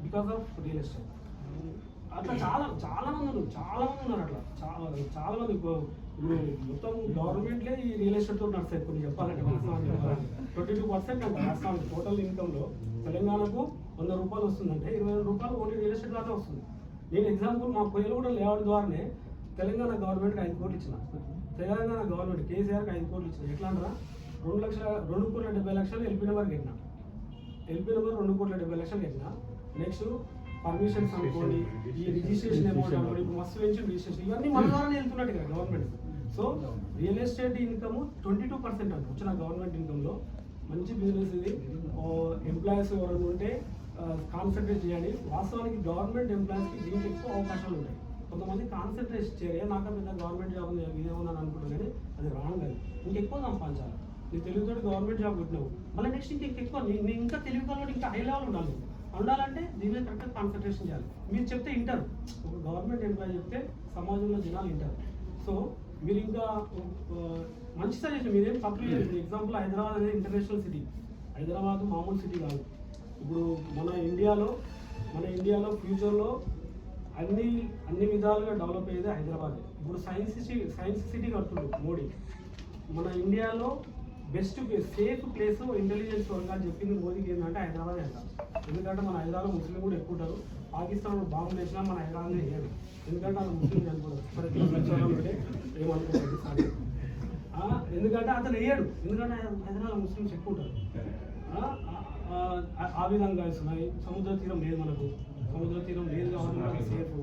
బికాస్ ఆఫ్ రియల్ ఎస్టేట్. అట్లా చాలా మంది ఉన్నారు. అట్లా చాలా మంది ఇప్పుడు మొత్తం గవర్నమెంట్లే ఈ రియల్ ఎస్టేట్ తోటి నడుస్తాయి. కొన్ని చెప్పాలంటే 22% అంట రాష్ట్రానికి టోటల్ ఇన్కమ్లో. తెలంగాణకు 100 రూపాయలు వస్తుందంటే 20 రూపాయలు ఓన్లీ రియల్ ఎస్టేట్ ద్వారా వస్తుంది. నేను ఎగ్జాంపుల్ మా పొయ్యలు కూడా లేఅవుట్ ద్వారానే తెలంగాణ గవర్నమెంట్కి 5 కోట్లు ఇచ్చిన. తెలంగాణ గవర్నమెంట్ కేసీఆర్కి 5 కోట్లు ఇచ్చిన. ఎట్లా అంటారా, 2,70,00,000 ఎల్పీ నెంబర్ కట్టిన. ఎల్పీ నెంబర్ 2,70,00,000 కట్టిన. నెక్స్ట్ పర్మిషన్స్ అనుకోండి, ఈ రిజిస్ట్రేషన్ అమౌంట్ అనుకోండి, ఇప్పుడు మస్తు పెన్షన్ రిజిస్ట్రేషన్ ఇవన్నీ మన ద్వారానే వెళ్తున్నట్టు కదా government. So real estate income 22% అంట వచ్చిన గవర్నమెంట్ ఇన్కమ్లో. మంచి బిజినెస్ ఇది. ఎంప్లాయీస్ ఎవరైనా ఉంటే కాన్సన్ట్రేట్ చేయండి. వాస్తవానికి గవర్నమెంట్ ఎంప్లాయీస్కి దీనికి ఎక్కువ అవకాశాలు ఉంటాయి. కొంతమంది కాన్సన్ట్రేట్ చేయాలి, నాకు పెద్ద గవర్నమెంట్ జాబ్ ఇదేమన్నా అనుకుంటాను, కానీ అది రాంగ్. అది ఇంకెక్కువ సంపాదించాలి. నీకు తెలివితో గవర్నమెంట్ జాబ్ పెట్టినావు, మళ్ళీ నెక్స్ట్ ఇంకెక్కువ నేను ఇంకా తెలివితో ఇంకా హై లెవెల్ ఉండాలంటే దీని మీద కరెక్ట్గా కాన్సన్ట్రేషన్ చేయాలి. మీరు చెప్తే వింటారు, ఒక గవర్నమెంట్ ఎంప్లాయీ చెప్తే సమాజంలో జనాలు వింటారు. సో మీరు ఇంకా మంచి సజెషన్ మీరేం తప్పు లేదు. ఎగ్జాంపుల్ హైదరాబాద్ అనేది ఇంటర్నేషనల్ సిటీ. హైదరాబాద్ మామూలు సిటీ కాదు. ఇప్పుడు మన ఇండియాలో ఫ్యూచర్లో అన్ని విధాలుగా డెవలప్ అయ్యేది హైదరాబాద్. ఇప్పుడు సైన్స్ సిటీ కడుతుంది మోడీ. మన ఇండియాలో best place, safe place, intelligence work అని చెప్పింది మోదీకి ఏంటంటే హైదరాబాద్ అంటారు. ఎందుకంటే మన హైదరాబాద్లో ముస్లిం కూడా ఎక్కువ ఉంటారు. పాకిస్తాన్ బాంబులు వేసినా మన హైదరాబాద్లో వేయరు, ఎందుకంటే అతను ముస్లిం చనిపోతారు. ఏమనుకోండి సారీ, ఎందుకంటే అతను వేయడు, ఎందుకంటే హైదరాబాద్లో ముస్లిమ్స్ ఎక్కువ ఉంటారు. ఆ విధంగా ఇస్తున్నాయి. సముద్ర తీరం లేదు, సముద్ర తీరం లేదు కాబట్టి మనకి సేఫ్.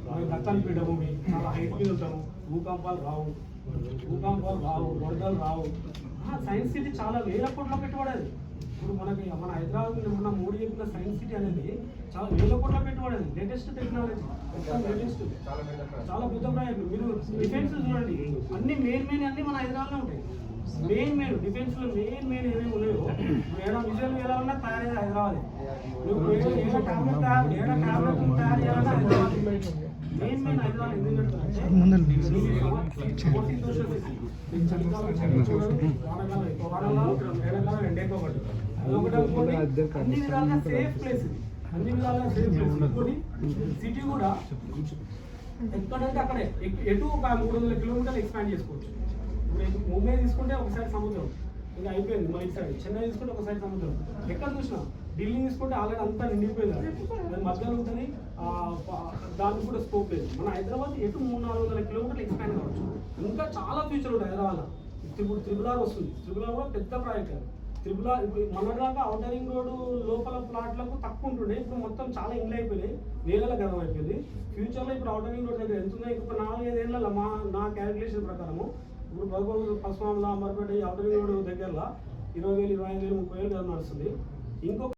మనకి దక్కన్ పీఠభూమి, చాలా హైట్ మీద ఉంటాము, భూకంపాలు రావు, వరదలు రావు. సైన్స్ సిటీ చాలా వేల కోట్ల పెట్టుబడేది. ఇప్పుడు మన హైదరాబాద్ మన మోడీ చెప్పిన సైన్స్ సిటీ అనేది చాలా వేల కోట్ల పెట్టుబడేది. లేటెస్ట్ టెక్నాలజీ, లేటెస్ట్ చాలా పెద్ద ప్రాజెక్ట్. మీరు డిఫెన్స్ చూడండి, అన్ని మెయిన్ అన్ని మన హైదరాబాద్లో ఉంటాయి. మెయిన్ డిఫెన్స్లో మెయిన్ ఏమేమి ఉన్నాయో ఏడా విజయాలు వెళ్ళాలన్నా తయారయ్యేది హైదరాబాద్. ఏడా ట్యాబ్లెట్ తయారు చేయాలన్నా హైదరాబాద్. మెయిన్ హైదరాబాద్ ఎందుకు పెడతారంటే ఎండాకాలం ఎండ ఎక్కువ పడుతుంది. అన్ని విధాలుగా సేఫ్ ప్లేస్ ఇది. ఇంకోటి సిటీ కూడా ఎక్కడంటే అక్కడే ఎటు ఒక 300 కిలోమీటర్లు ఎక్స్పాండ్ చేసుకోవచ్చు. ఇప్పుడు ముంబై తీసుకుంటే ఒక సైడ్ సముద్రం, ఇంకా అయిపోయింది. మా ఇటు సైడ్ చెన్నై తీసుకుంటే ఒక సైడ్ సముద్రం. ఎక్కడ చూసినా, ఢిల్లీ తీసుకుంటే ఆల్రెడీ అంతా నిండిపోయింది, అది మధ్యలో ఉంటుంది, దానికి కూడా స్కోప్ లేదు. మన హైదరాబాద్ ఎటు 300-400 కిలోమీటర్లు ఎక్స్పాండ్ కావచ్చు. ఇంకా చాలా ఫ్యూచర్ ఉంటుంది హైదరాబాద్లో. ఇప్పుడు త్రిపుల్ ఆర్ వస్తుంది, త్రిపుల్ ఆర్ కూడా పెద్ద ప్రాజెక్ట్. త్రిపుల్ ఆర్ ఇప్పుడు మొన్నటిదాకా ఔటర్ రింగ్ రోడ్డు లోపల ప్లాట్లకు తక్కువ ఉంటుండే, ఇప్పుడు మొత్తం చాలా ఇండ్లు అయిపోయినాయి, వేలలో గర్వం అయిపోయింది. ఫ్యూచర్లో ఇప్పుడు ఔటర్ రింగ్ రోడ్ దగ్గర ఎంత ఉందో ఇంకొక 4-5 ఏళ్ళ నా క్యాలిక్యులేషన్ ప్రకారము ఇప్పుడు Pasumamala, Amarpet, outer ring road దగ్గరలో 20,000, 25,000, 30,000 నడుస్తుంది. ఇంకొక